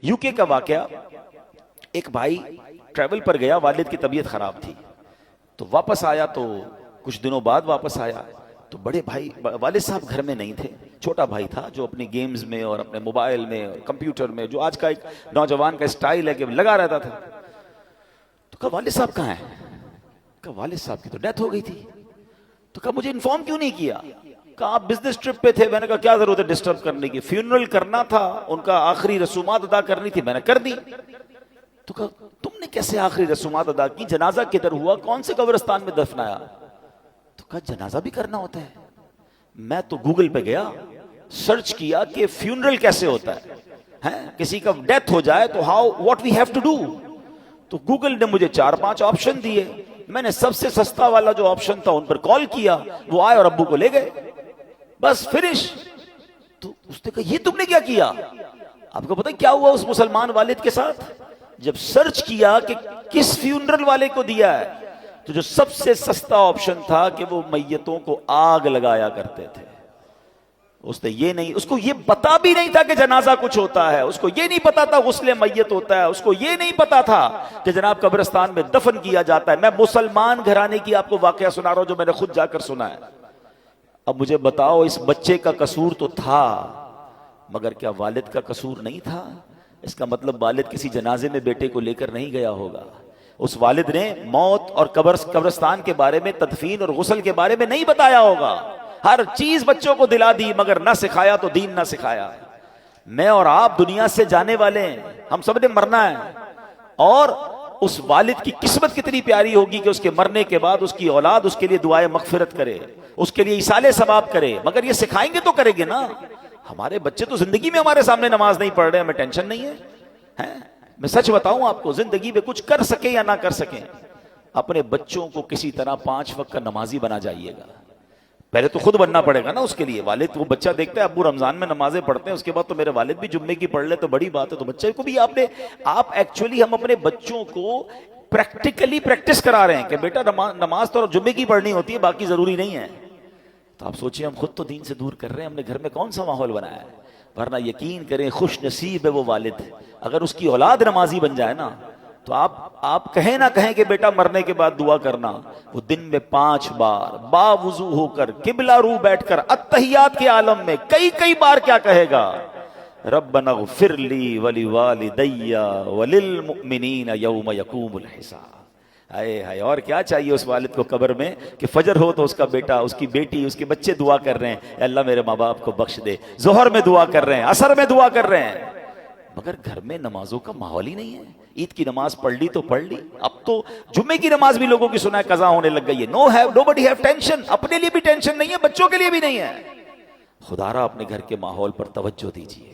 You کے کا واقعہ، ایک بھائی ٹریول پر گیا، والد کی طبیعت خراب تھی تو واپس آیا، تو کچھ دنوں بعد واپس آیا تو بڑے بھائی والد صاحب گھر میں نہیں تھے، چھوٹا بھائی تھا جو اپنی گیمز میں اور اپنے موبائل میں اور کمپیوٹر میں، جو آج کا ایک نوجوان کا اسٹائل ہے کہ لگا رہتا تھا. تو کہا والد صاحب کہاں ہیں؟ کہا والد صاحب کی تو ڈیتھ ہو گئی تھی. تو کہا مجھے انفارم کیوں نہیں کیا؟ کہا آپ بزنس ٹرپ پہ تھے. میں نے کہا کیا ضرورت ہے ڈسٹرب کرنے کی، فیونرل کرنا تھا، ان کا آخری رسومات ادا کرنی تھی، میں نے کر دی. تو کہا تم نے کیسے آخری رسومات ادا کی؟ جنازہ کدھر ہوا؟ کون سے قبرستان میں دفنایا؟ تو کہا جنازہ بھی کرنا ہوتا ہے. میں تو گوگل پہ گیا، سرچ کیا کہ فیونرل کیسے ہوتا ہے، کسی کا ڈیتھ ہو جائے تو what we have to do. تو گوگل نے مجھے 4-5 آپشن دیے، میں نے سب سے سستا والا جو آپشن تھا ان پر کال کیا، وہ آئے اور ابو کو لے گئے، بس فنش. تو اس نے کہا یہ تم نے کیا کیا؟ آپ کو پتہ کیا ہوا اس مسلمان والد کے ساتھ؟ جب سرچ کیا کہ کس فیونرل والے کو دیا ہے، تو جو سب سے سستا آپشن تھا کہ وہ میتوں کو آگ لگایا کرتے تھے. اس نے یہ نہیں، اس کو یہ پتا بھی نہیں تھا کہ جنازہ کچھ ہوتا ہے، اس کو یہ نہیں پتا تھا غسل میت ہوتا ہے، اس کو یہ نہیں پتا تھا کہ جناب قبرستان میں دفن کیا جاتا ہے. میں مسلمان گھرانے کی آپ کو واقعہ سنا رہا ہوں جو میں نے خود جا کر سنا ہے. اب مجھے بتاؤ اس بچے کا قصور تو تھا، مگر کیا والد کا قصور نہیں تھا؟ اس کا مطلب والد کسی جنازے میں بیٹے کو لے کر نہیں گیا ہوگا. اس والد نے موت اور قبرستان کے بارے میں، تدفین اور غسل کے بارے میں نہیں بتایا ہوگا. ہر چیز بچوں کو دلا دی مگر نہ سکھایا تو دین نہ سکھایا. میں اور آپ دنیا سے جانے والے ہیں، ہم سب نے مرنا ہے، اور اس والد کی قسمت کتنی پیاری ہوگی کہ اس کے مرنے کے بعد اس کی اولاد اس کے لیے دعائیں مغفرت کرے، اس کے لیے ایصال ثواب کرے. مگر یہ سکھائیں گے تو کریں گے نا. ہمارے بچے تو زندگی میں ہمارے سامنے نماز نہیں پڑھ رہے، ہمیں ٹینشن نہیں ہے. میں سچ بتاؤں آپ کو، زندگی میں کچھ کر سکیں یا نہ کر سکیں، اپنے بچوں کو کسی طرح 5 وقت کا نمازی بنا جائیے گا. پہلے تو خود بننا پڑے گا نا اس کے لیے. والد وہ بچہ دیکھتا ہے ابو رمضان میں نمازیں پڑھتے ہیں، اس کے بعد تو میرے والد بھی جمعے کی پڑھ لے تو بڑی بات ہے. تو بچے کو بھی آپ ایکچولی ہم اپنے بچوں کو پریکٹیکلی پریکٹس کرا رہے ہیں کہ بیٹا نماز تو جمعے کی پڑھنی ہوتی ہے، باقی ضروری نہیں ہے. تو آپ سوچیں ہم خود تو دین سے دور کر رہے ہیں، ہم نے گھر میں کون سا ماحول بنایا ہے. ورنہ یقین کریں خوش نصیب ہے وہ والد، اگر اس کی اولاد نمازی بن جائے نا، تو آپ کہیں نہ کہیں کہ بیٹا مرنے کے بعد دعا کرنا، وہ دن میں 5 بار با وضو ہو کر قبلہ رو بیٹھ کر اتحیات کے عالم میں کئی بار کیا کہے گا؟ ربنا اغفر لی ولوالدی وللمؤمنین یوم یقوم الحساب. ہائے ہائے، اور کیا چاہیے اس والد کو قبر میں کہ فجر ہو تو اس کا بیٹا، اس کی بیٹی، اس کے بچے دعا کر رہے ہیں اے اللہ میرے ماں باپ کو بخش دے، ظہر میں دعا کر رہے ہیں، عصر میں دعا کر رہے ہیں. مگر گھر میں نمازوں کا ماحول ہی نہیں ہے. عید کی نماز پڑھ لی تو پڑھ لی، اب تو جمعے کی نماز بھی لوگوں کی سنا ہے قضا ہونے لگ گئی ہے. nobody have tension. اپنے لیے بھی ٹینشن نہیں ہے، بچوں کے لیے بھی نہیں ہے. خدا را اپنے گھر کے ماحول پر توجہ دیجیے.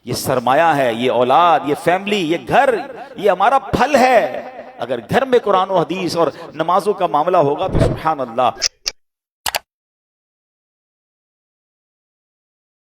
یہ سرمایہ ہے، یہ اولاد، یہ فیملی، یہ گھر، یہ ہمارا پھل ہے. اگر گھر میں قرآن و حدیث اور نمازوں کا معاملہ ہوگا تو سبحان اللہ